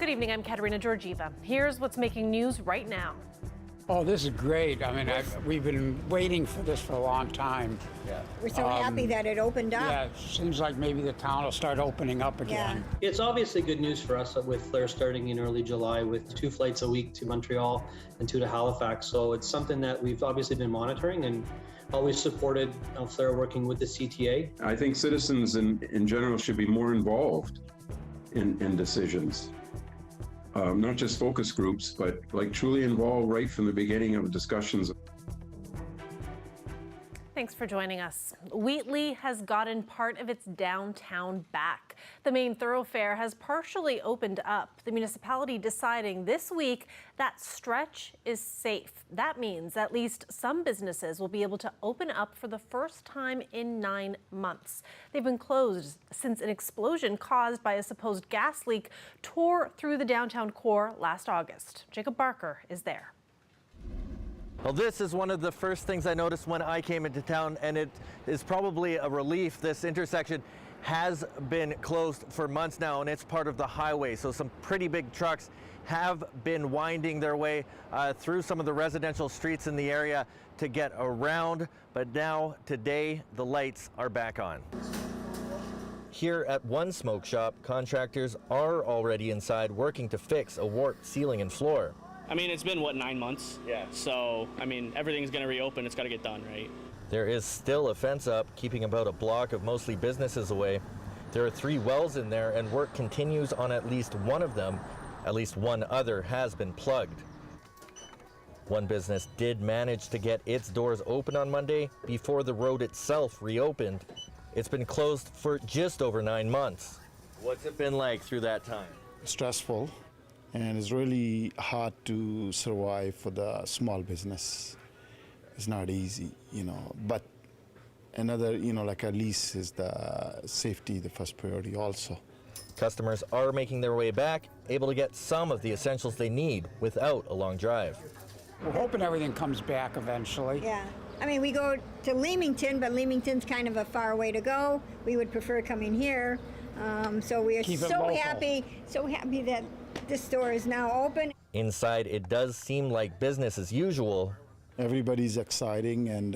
Good evening, I'm Katerina Georgieva. Here's what's making news right now. Oh, this is great. I mean, we've been waiting for this for a long time. Yeah. We're so happy that it opened up. Yeah, it seems like maybe the town will start opening up again. Yeah. It's obviously good news for us with Flair starting in early July with 2 flights a week to Montreal and 2 to Halifax. So it's something that we've obviously been monitoring and always supported Flair working with the CTA. I think citizens in general should be more involved in decisions. Not just focus groups, but like truly involved right from the beginning of discussions. Thanks for joining us. Wheatley has gotten part of its downtown back. The main thoroughfare has partially opened up, the municipality deciding this week that stretch is safe. That means at least some businesses will be able to open up for the first time in 9 months. They've been closed since an explosion caused by a supposed gas leak tore through the downtown core last August. Jacob Barker is there. Well, this is one of the first things I noticed when I came into town, and it is probably a relief. This intersection has been closed for months now, and it's part of the highway. So some pretty big trucks have been winding their way through some of the residential streets in the area to get around. But now, today, the lights are back on. Here at one smoke shop, contractors are already inside working to fix a warped ceiling and floor. I mean, it's been, 9 months? Yeah. So, I mean, everything's going to reopen. It's got to get done, right? There is still a fence up, keeping about a block of mostly businesses away. There are 3 wells in there, and work continues on at least one of them. At least one other has been plugged. One business did manage to get its doors open on Monday before the road itself reopened. It's been closed for just over 9 months. What's it been like through that time? Stressful. And it's really hard to survive for the small business. It's not easy, but another, like at least is the safety, the first priority also. Customers are making their way back, able to get some of the essentials they need without a long drive. We're hoping everything comes back eventually. Yeah. I mean, we go to Leamington, but Leamington's kind of a far way to go. We would prefer coming here. So we are so happy that this store is now open. Inside, it does seem like business as usual. Everybody's exciting and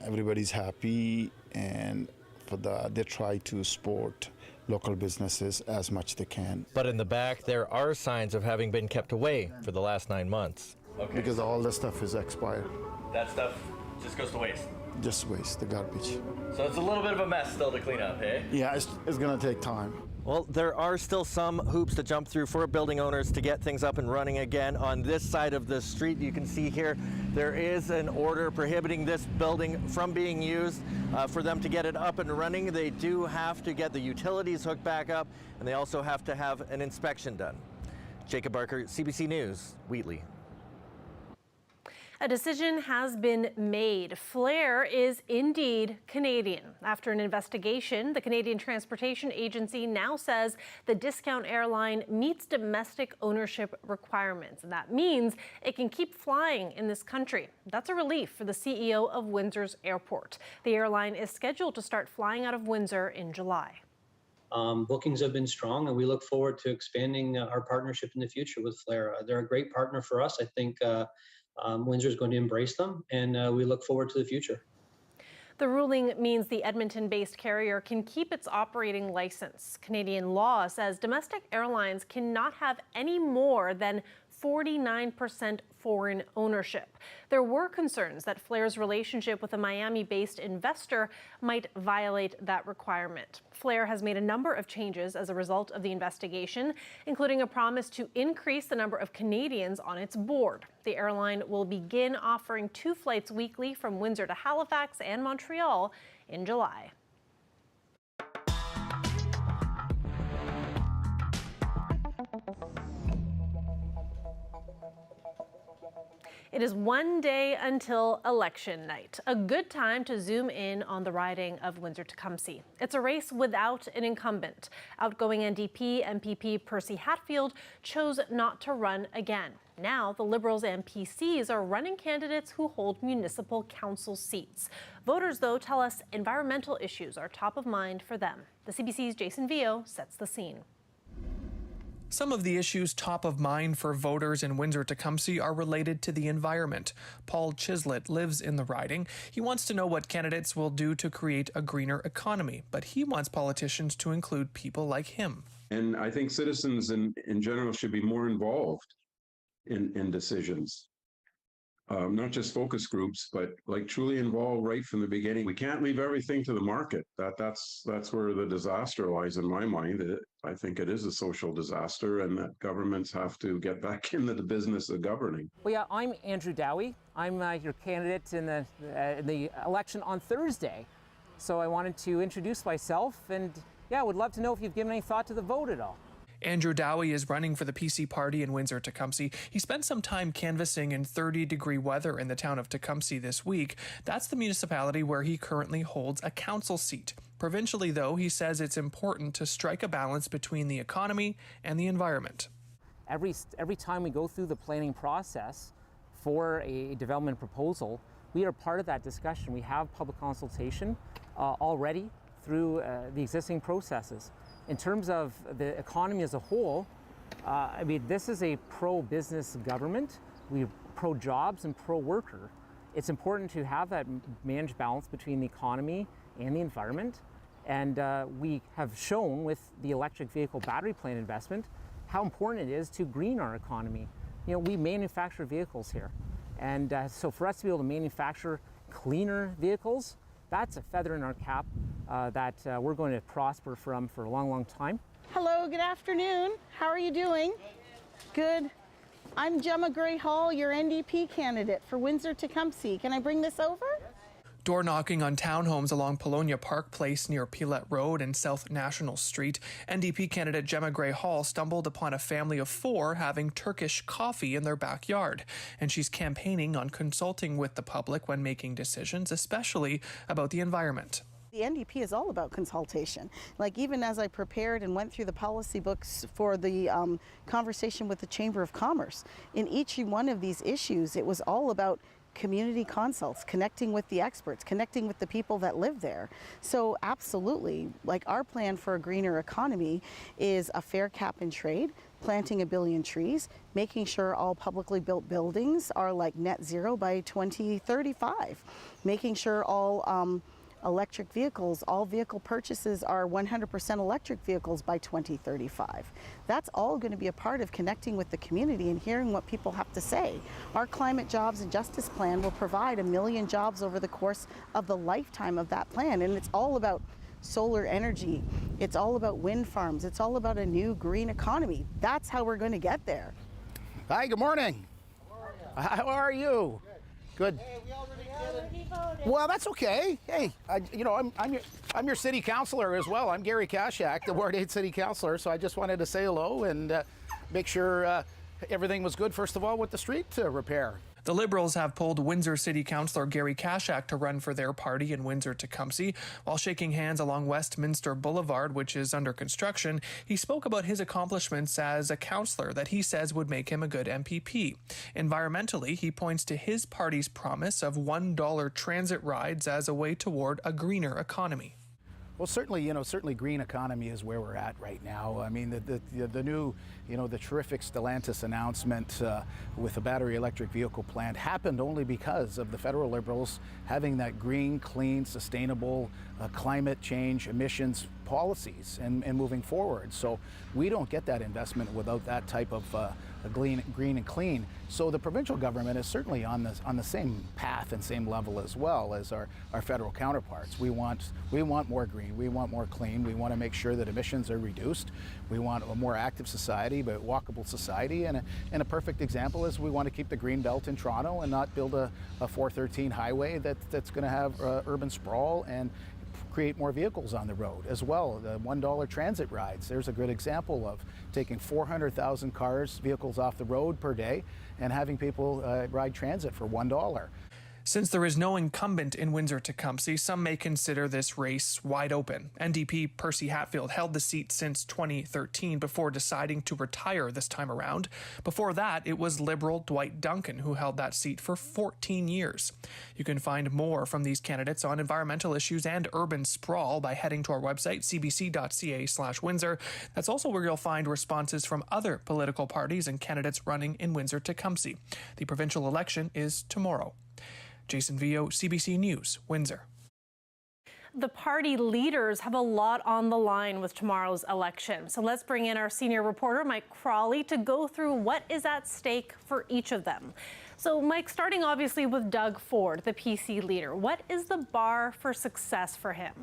everybody's happy, and they try to support local businesses as much they can. But in the back, there are signs of having been kept away for the last 9 months. Okay. Because all the stuff is expired. That stuff just goes to waste? Just waste, the garbage. So it's a little bit of a mess still to clean up, eh? Yeah, it's going to take time. Well, there are still some hoops to jump through for building owners to get things up and running again. On this side of the street, you can see here, there is an order prohibiting this building from being used. For them to get it up and running, they do have to get the utilities hooked back up, and they also have to have an inspection done. Jacob Barker, CBC News, Wheatley. A decision has been made. Flair is indeed Canadian. After an investigation, the Canadian Transportation Agency now says the discount airline meets domestic ownership requirements, and that means it can keep flying in this country. That's a relief for the CEO of Windsor's airport. The airline is scheduled to start flying out of Windsor in July. Bookings have been strong, and we look forward to expanding our partnership in the future with Flair. They're a great partner for us. I think Windsor is going to embrace them, and we look forward to the future. The ruling means the Edmonton-based carrier can keep its operating license. Canadian law says domestic airlines cannot have any more than 49% foreign ownership. There were concerns that Flair's relationship with a Miami-based investor might violate that requirement. Flair has made a number of changes as a result of the investigation, including a promise to increase the number of Canadians on its board. The airline will begin offering 2 flights weekly from Windsor to Halifax and Montreal in July. It is one day until election night, a good time to zoom in on the riding of Windsor-Tecumseh. It's a race without an incumbent. Outgoing NDP MPP Percy Hatfield chose not to run again. Now, the Liberals and PCs are running candidates who hold municipal council seats. Voters, though, tell us environmental issues are top of mind for them. The CBC's Jason Vio sets the scene. Some of the issues top of mind for voters in Windsor-Tecumseh are related to the environment. Paul Chislett lives in the riding. He wants to know what candidates will do to create a greener economy, but he wants politicians to include people like him. And I think citizens in general should be more involved in decisions. Not just focus groups, but like truly involved right from the beginning. We can't leave everything to the market. That's where the disaster lies in my mind. I think it is a social disaster, and that governments have to get back into the business of governing. Well, yeah, I'm Andrew Dowie. I'm your candidate in the election on Thursday. So I wanted to introduce myself, and yeah, I would love to know if you've given any thought to the vote at all. Andrew Dowie is running for the PC party in Windsor-Tecumseh. He spent some time canvassing in 30-degree weather in the town of Tecumseh this week. That's the municipality where he currently holds a council seat. Provincially, though, he says it's important to strike a balance between the economy and the environment. Every time we go through the planning process for a development proposal, we are part of that discussion. We have public consultation already through the existing processes. In terms of the economy as a whole, I mean, this is a pro-business government. We're pro-jobs and pro-worker. It's important to have that managed balance between the economy and the environment. And we have shown with the electric vehicle battery plant investment how important it is to green our economy. You know, we manufacture vehicles here. And so for us to be able to manufacture cleaner vehicles, that's a feather in our cap that we're going to prosper from for a long, long time. Hello, good afternoon. How are you doing? Good. I'm Gemma Gray Hall, your NDP candidate for Windsor-Tecumseh. Can I bring this over? Door knocking on townhomes along Polonia Park Place near Pilette Road and South National Street, NDP candidate Gemma Gray Hall stumbled upon a family of 4 having Turkish coffee in their backyard, and she's campaigning on consulting with the public when making decisions, especially about the environment. The NDP is all about consultation. Like even as I prepared and went through the policy books for the conversation with the Chamber of Commerce, in each one of these issues, it was all about community consults, connecting with the experts, connecting with the people that live there. So absolutely, like our plan for a greener economy is a fair cap and trade, planting 1 billion trees, making sure all publicly built buildings are like net zero by 2035, making sure all electric vehicles, all vehicle purchases are 100% electric vehicles by 2035. That's all going to be a part of connecting with the community and hearing what people have to say. Our Climate Jobs and Justice Plan will provide 1 million jobs over the course of the lifetime of that plan, and it's all about solar energy, it's all about wind farms, it's all about a new green economy. That's how we're going to get there. Hi, good morning. How are you? Good. Hey, we already voted. Well, that's okay. Hey, you know, I'm your city councilor as well. I'm Gary Kashak, the Ward 8 city councilor. So I just wanted to say hello and make sure everything was good, first of all, with the street repair. The Liberals have pulled Windsor City Councillor Gary Kashak to run for their party in Windsor-Tecumseh. While shaking hands along Westminster Boulevard, which is under construction, he spoke about his accomplishments as a councillor that he says would make him a good MPP. Environmentally, he points to his party's promise of $1 transit rides as a way toward a greener economy. Well, certainly green economy is where we're at right now. I mean, the new, the terrific Stellantis announcement with the battery electric vehicle plant happened only because of the federal Liberals having that green, clean, sustainable climate change emissions policies and moving forward. So we don't get that investment without that type of green and clean. So the provincial government is certainly on the same path and same level as well as our federal counterparts. We want more green, we want more clean, we want to make sure that emissions are reduced. We want a more active society, but walkable society. And a perfect example is we want to keep the green belt in Toronto and not build a 413 highway that's going to have urban sprawl and create more vehicles on the road as well. The $1 transit rides, there's a good example of taking 400,000 vehicles off the road per day and having people ride transit for $1. Since there is no incumbent in Windsor-Tecumseh, some may consider this race wide open. NDP Percy Hatfield held the seat since 2013 before deciding to retire this time around. Before that, it was Liberal Dwight Duncan who held that seat for 14 years. You can find more from these candidates on environmental issues and urban sprawl by heading to our website, cbc.ca/Windsor. That's also where you'll find responses from other political parties and candidates running in Windsor-Tecumseh. The provincial election is tomorrow. Jason Vio, CBC News, Windsor. The party leaders have a lot on the line with tomorrow's election. So let's bring in our senior reporter, Mike Crawley, to go through what is at stake for each of them. So, Mike, starting obviously with Doug Ford, the PC leader, what is the bar for success for him?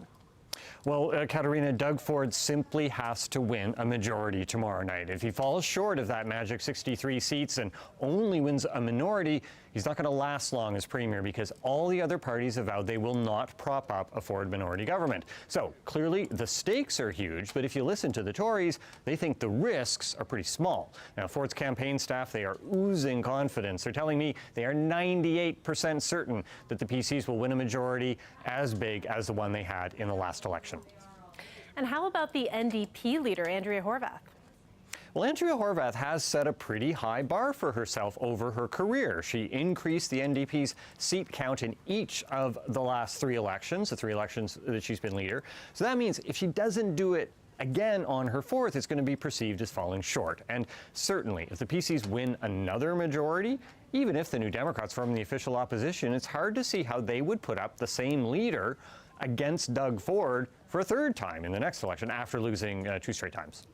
Well, Katerina, Doug Ford simply has to win a majority tomorrow night. If he falls short of that magic 63 seats and only wins a minority, he's not going to last long as premier because all the other parties have vowed they will not prop up a Ford minority government. So clearly the stakes are huge, but if you listen to the Tories, they think the risks are pretty small. Now, Ford's campaign staff, they are oozing confidence. They're telling me they are 98% certain that the PCs will win a majority as big as the one they had in the last election. And how about the NDP leader, Andrea Horvath? Well, Andrea Horvath has set a pretty high bar for herself over her career. She increased the NDP's seat count in each of the last three elections, the three elections that she's been leader. So that means if she doesn't do it again on her fourth, it's going to be perceived as falling short. And certainly, if the PCs win another majority, even if the New Democrats form the official opposition, it's hard to see how they would put up the same leader against Doug Ford for a third time in the next election after losing two straight times.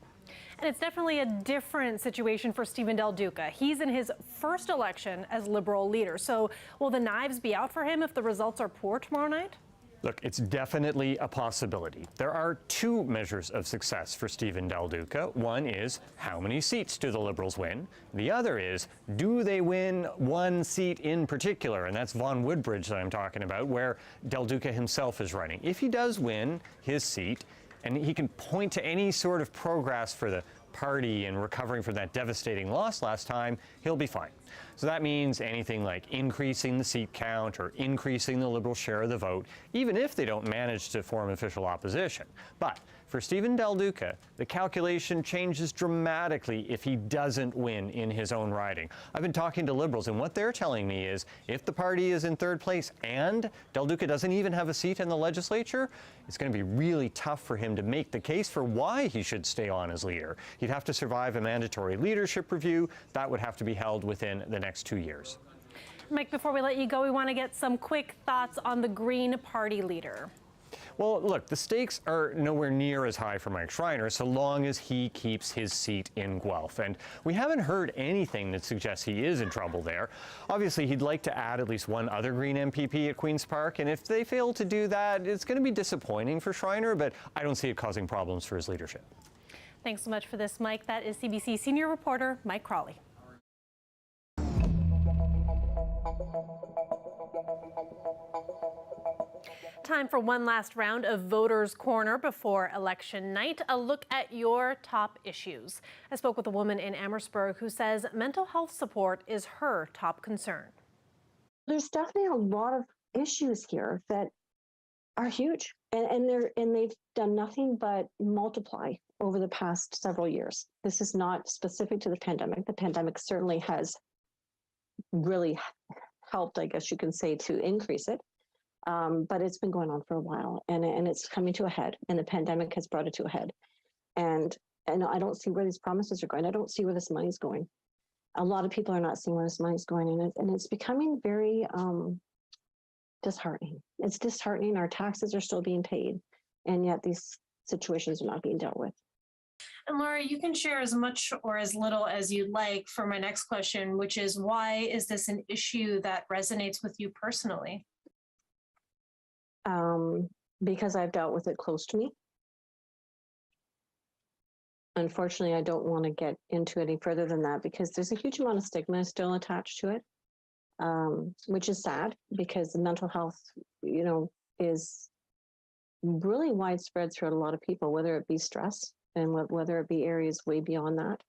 And it's definitely a different situation for Stephen Del Duca. He's in his first election as Liberal leader. So will the knives be out for him if the results are poor tomorrow night? Look, it's definitely a possibility. There are two measures of success for Stephen Del Duca. One is, how many seats do the Liberals win? The other is, do they win one seat in particular? And that's Vaughan Woodbridge that I'm talking about, where Del Duca himself is running. If he does win his seat, and he can point to any sort of progress for the party in recovering from that devastating loss last time, he'll be fine. So that means anything like increasing the seat count or increasing the Liberal share of the vote, even if they don't manage to form official opposition. But for Stephen Del Duca, the calculation changes dramatically if he doesn't win in his own riding. I've been talking to Liberals, and what they're telling me is if the party is in third place and Del Duca doesn't even have a seat in the legislature, it's going to be really tough for him to make the case for why he should stay on as leader. He'd have to survive a mandatory leadership review. That would have to be held within the next 2 years. Mike, before we let you go, we want to get some quick thoughts on the Green Party leader. Well, look, the stakes are nowhere near as high for Mike Schreiner so long as he keeps his seat in Guelph. And we haven't heard anything that suggests he is in trouble there. Obviously, he'd like to add at least one other Green MPP at Queen's Park. And if they fail to do that, it's going to be disappointing for Schreiner, but I don't see it causing problems for his leadership. Thanks so much for this, Mike. That is CBC senior reporter Mike Crawley. Time for one last round of Voters' Corner before election night. A look at your top issues. I spoke with a woman in Amherstburg who says mental health support is her top concern. There's definitely a lot of issues here that are huge, and they've done nothing but multiply over the past several years. This is not specific to the pandemic. The pandemic certainly has really helped, I guess you can say, to increase it. But it's been going on for a while, and it's coming to a head, and the pandemic has brought it to a head. And I don't see where these promises are going. I don't see where this money's going. A lot of people are not seeing where this money's going, and it's becoming very disheartening. It's disheartening. Our taxes are still being paid, and yet these situations are not being dealt with. And Laura, you can share as much or as little as you'd like for my next question, which is, why is this an issue that resonates with you personally? Because I've dealt with it close to me. Unfortunately, I don't want to get into any further than that because there's a huge amount of stigma still attached to it, which is sad because the mental health, is really widespread throughout a lot of people, whether it be stress and whether it be areas way beyond that.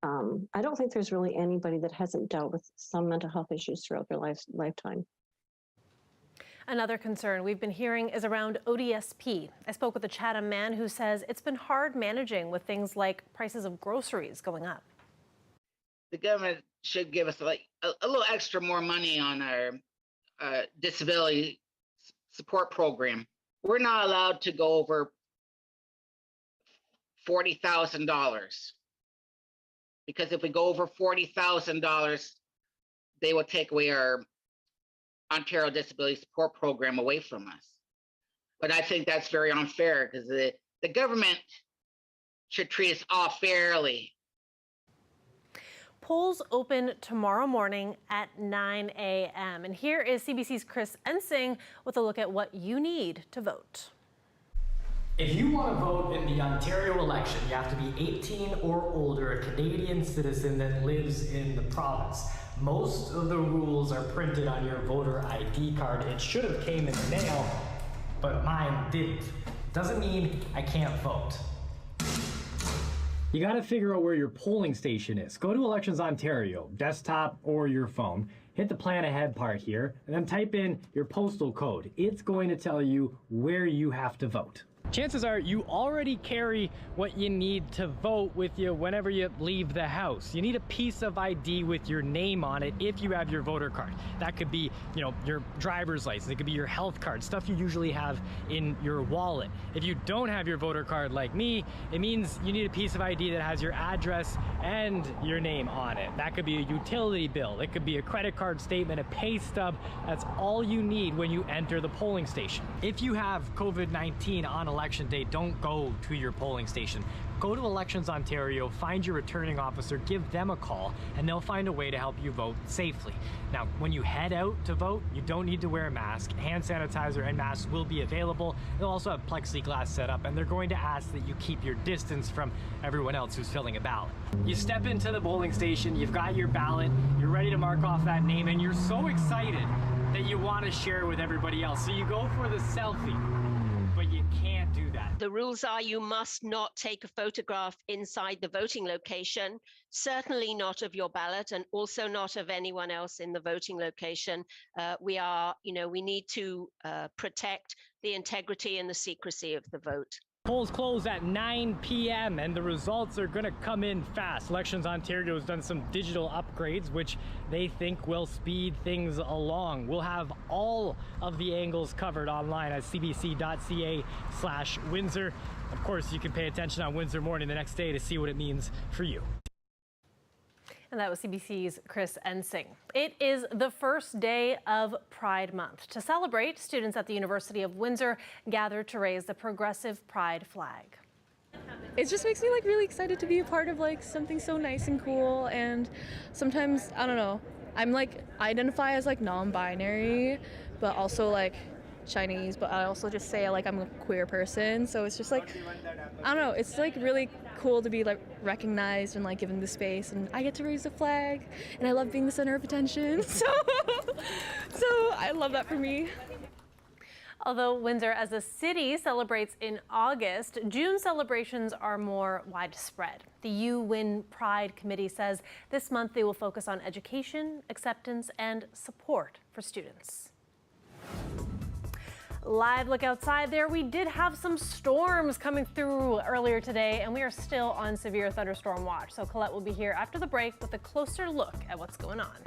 I don't think there's really anybody that hasn't dealt with some mental health issues throughout their lifetime. Another concern we've been hearing is around ODSP. I spoke with a Chatham man who says it's been hard managing with things like prices of groceries going up. The government should give us like a little extra more money on our disability support program. We're not allowed to go over $40,000 because if we go over $40,000, they will take away our Ontario Disability Support Program away from us. But I think that's very unfair because the government should treat us all fairly. Polls open tomorrow morning at 9 a.m. And here is CBC's Chris Ensing with a look at what you need to vote. If you want to vote in the Ontario election, you have to be 18 or older, a Canadian citizen that lives in the province. Most of the rules are printed on your voter ID card. It should have came in the mail, but mine didn't. Doesn't mean I can't vote. You gotta figure out where your polling station is. Go to Elections Ontario, desktop or your phone, hit the plan ahead part here, and then type in your postal code. It's going to tell you where you have to vote. Chances are you already carry what you need to vote with you whenever you leave the house. You need a piece of ID with your name on it if you have your voter card. That could be, your driver's license. It could be your health card, stuff you usually have in your wallet. If you don't have your voter card like me, it means you need a piece of ID that has your address and your name on it. That could be a utility bill. It could be a credit card statement, a pay stub. That's all you need when you enter the polling station. If you have COVID-19 on election day, don't go to your polling station. Go to Elections Ontario, find your returning officer, give them a call, and they'll find a way to help you vote safely. Now, when you head out to vote, you don't need to wear a mask. Hand sanitizer and masks will be available. They'll also have plexiglass set up, and they're going to ask that you keep your distance from everyone else who's filling a ballot. You step into the polling station, you've got your ballot, you're ready to mark off that name, and you're so excited that you want to share with everybody else. So you go for the selfie, but you can't do that. The rules are you must not take a photograph inside the voting location, certainly not of your ballot, and also not of anyone else in the voting location. We need to protect the integrity and the secrecy of the vote. Polls close at 9 p.m. and the results are going to come in fast. Elections Ontario has done some digital upgrades, which they think will speed things along. We'll have all of the angles covered online at cbc.ca/Windsor. Of course, you can pay attention on Windsor Morning the next day to see what it means for you. And that was CBC's Chris Ensing. It is the first day of Pride Month. To celebrate, students at the University of Windsor gathered to raise the progressive pride flag. It just makes me really excited to be a part of something so nice and cool. And sometimes, I don't know, I'm I identify as non-binary, but also Chinese, but I also just say I'm a queer person. So it's just I don't know, it's really cool to be recognized and given the space, and I get to raise the flag, and I love being the center of attention. So I love that for me. Although Windsor as a city celebrates in August, June celebrations are more widespread. The You Win Pride Committee says this month they will focus on education, acceptance, and support for students. Live look outside there. We did have some storms coming through earlier today, and we are still on severe thunderstorm watch. So Colette will be here after the break with a closer look at what's going on.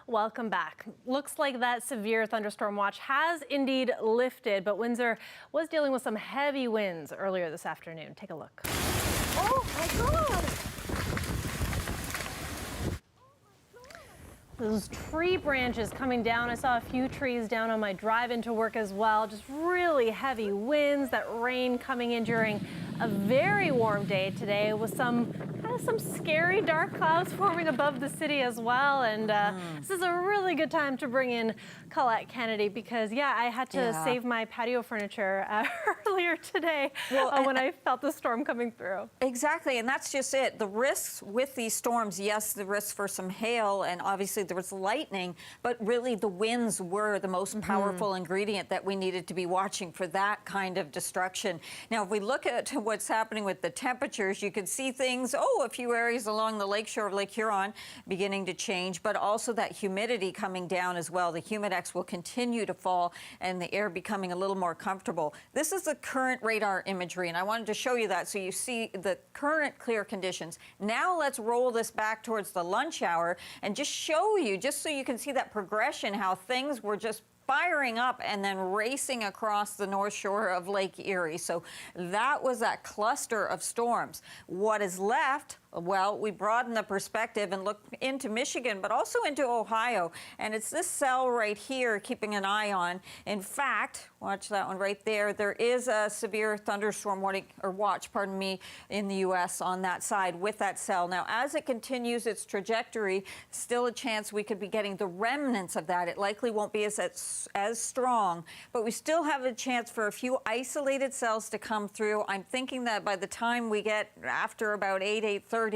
Welcome back. Looks like that severe thunderstorm watch has indeed lifted, but Windsor was dealing with some heavy winds earlier this afternoon. Take a look. Oh my God! Those tree branches coming down. I saw a few trees down on my drive into work as well. Just really heavy winds, that rain coming in during a very warm day today with some scary dark clouds forming above the city as well. And this is a really good time to bring in Colette Kennedy because, yeah, I had to save my patio furniture earlier today when I felt the storm coming through. Exactly, and that's just it. The risks with these storms, yes, the risk for some hail, and obviously there was lightning, but really the winds were the most powerful ingredient that we needed to be watching for that kind of destruction. Now, if we look at what's happening with the temperatures, you can see things, a few areas along the lakeshore of Lake Huron beginning to change, but also that humidity coming down as well. The humidex will continue to fall and the air becoming a little more comfortable. This is the current radar imagery, and I wanted to show you that so you see the current clear conditions. Now let's roll this back towards the lunch hour and just show you, just so you can see that progression, how things were just firing up and then racing across the north shore of Lake Erie. So that was that cluster of storms. What is left? Well, we broaden the perspective and look into Michigan, but also into Ohio. And it's this cell right here keeping an eye on. In fact, watch that one right there. There is a severe thunderstorm warning, or watch, pardon me, in the U.S. on that side with that cell. Now, as it continues its trajectory, still a chance we could be getting the remnants of that. It likely won't be as strong, but we still have a chance for a few isolated cells to come through. I'm thinking that by the time we get after about 8:30,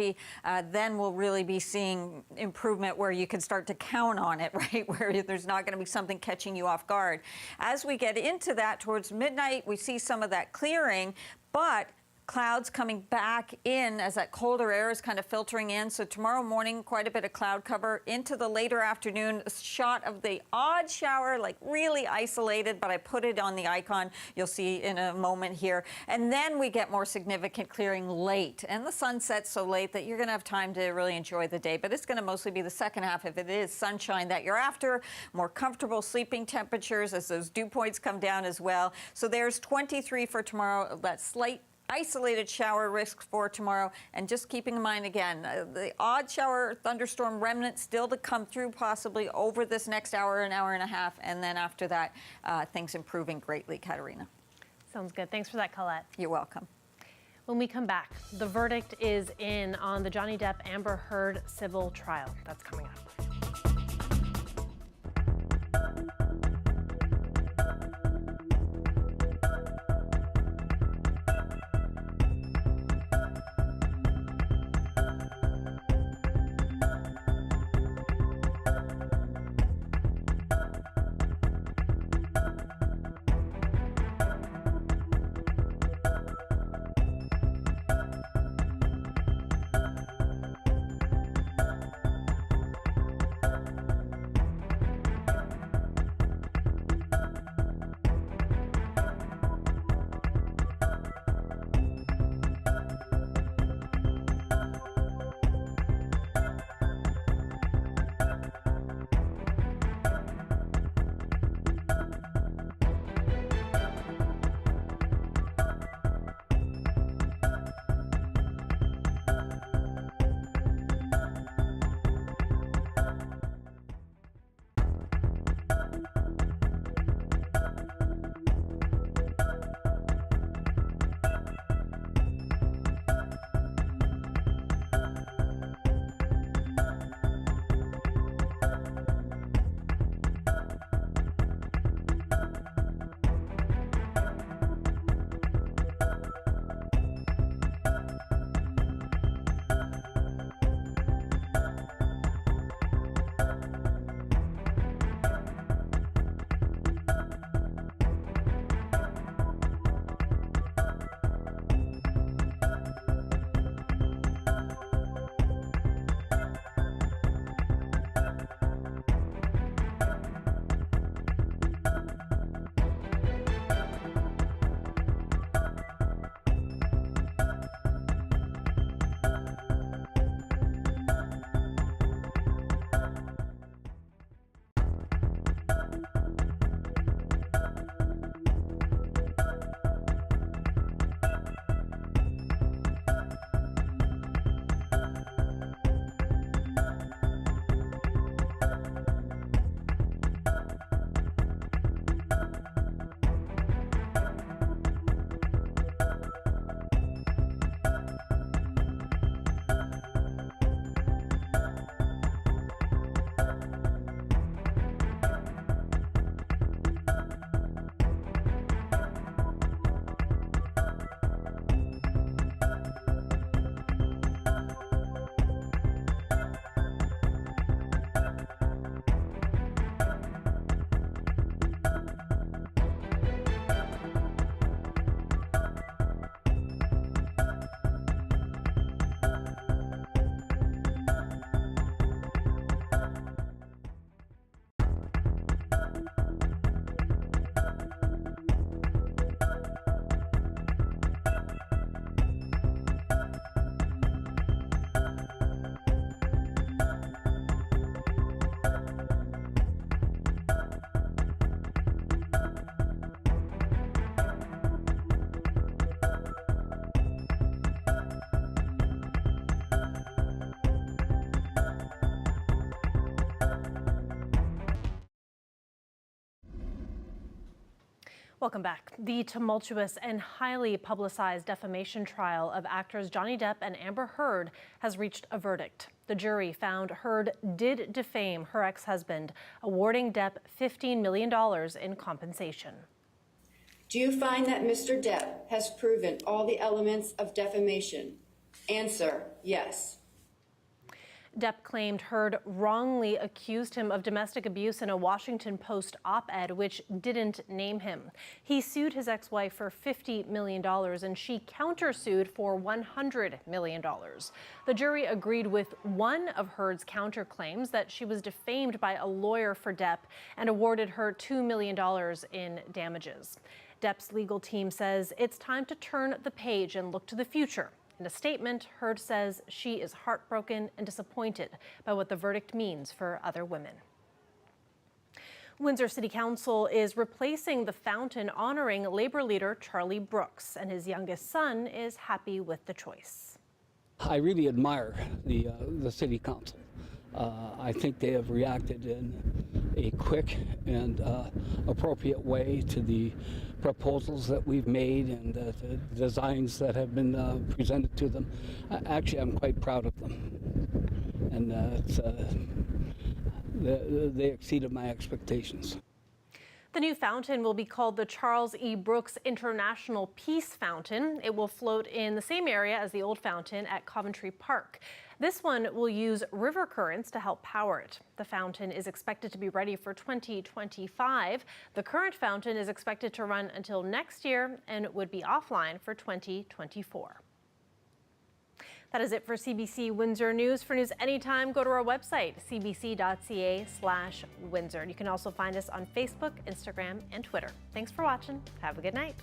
then we'll really be seeing improvement where you can start to count on it, right? Where there's not going to be something catching you off guard. As we get into that towards midnight, we see some of that clearing, but clouds coming back in as that colder air is kind of filtering in. So tomorrow morning, quite a bit of cloud cover. Into the later afternoon, a shot of the odd shower, like really isolated, but I put it on the icon. You'll see in a moment here. And then we get more significant clearing late. And the sun sets so late that you're going to have time to really enjoy the day. But it's going to mostly be the second half, if it is sunshine that you're after. More comfortable sleeping temperatures as those dew points come down as well. So there's 23 for tomorrow. That slight isolated shower risk for tomorrow, and just keeping in mind again, the odd shower thunderstorm remnant still to come through possibly over this next hour and a half, and then after that, things improving greatly, Katerina. Sounds good. Thanks for that, Colette. You're welcome. When we come back, the verdict is in on the Johnny Depp Amber Heard civil trial. That's coming up. Welcome back. The tumultuous and highly publicized defamation trial of actors Johnny Depp and Amber Heard has reached a verdict. The jury found Heard did defame her ex-husband, awarding Depp $15 million in compensation. Do you find that Mr. Depp has proven all the elements of defamation? Answer, yes. Depp claimed Heard wrongly accused him of domestic abuse in a Washington Post op-ed, which didn't name him. He sued his ex-wife for $50 million, and she countersued for $100 million. The jury agreed with one of Heard's counterclaims, that she was defamed by a lawyer for Depp, and awarded her $2 million in damages. Depp's legal team says it's time to turn the page and look to the future. In a statement, Heard says she is heartbroken and disappointed by what the verdict means for other women. Windsor City Council is replacing the fountain honoring Labor leader Charlie Brooks, and his youngest son is happy with the choice. I really admire the City Council. I think they have reacted in a quick and appropriate way to the proposals that we've made and the designs that have been presented to them. Actually, I'm quite proud of them, and they exceeded my expectations. The new fountain will be called the Charles E. Brooks International Peace Fountain. It will float in the same area as the old fountain at Coventry Park. This one will use river currents to help power it. The fountain is expected to be ready for 2025. The current fountain is expected to run until next year and would be offline for 2024. That is it for CBC Windsor News. For news anytime, go to our website, cbc.ca/Windsor. You can also find us on Facebook, Instagram, and Twitter. Thanks for watching. Have a good night.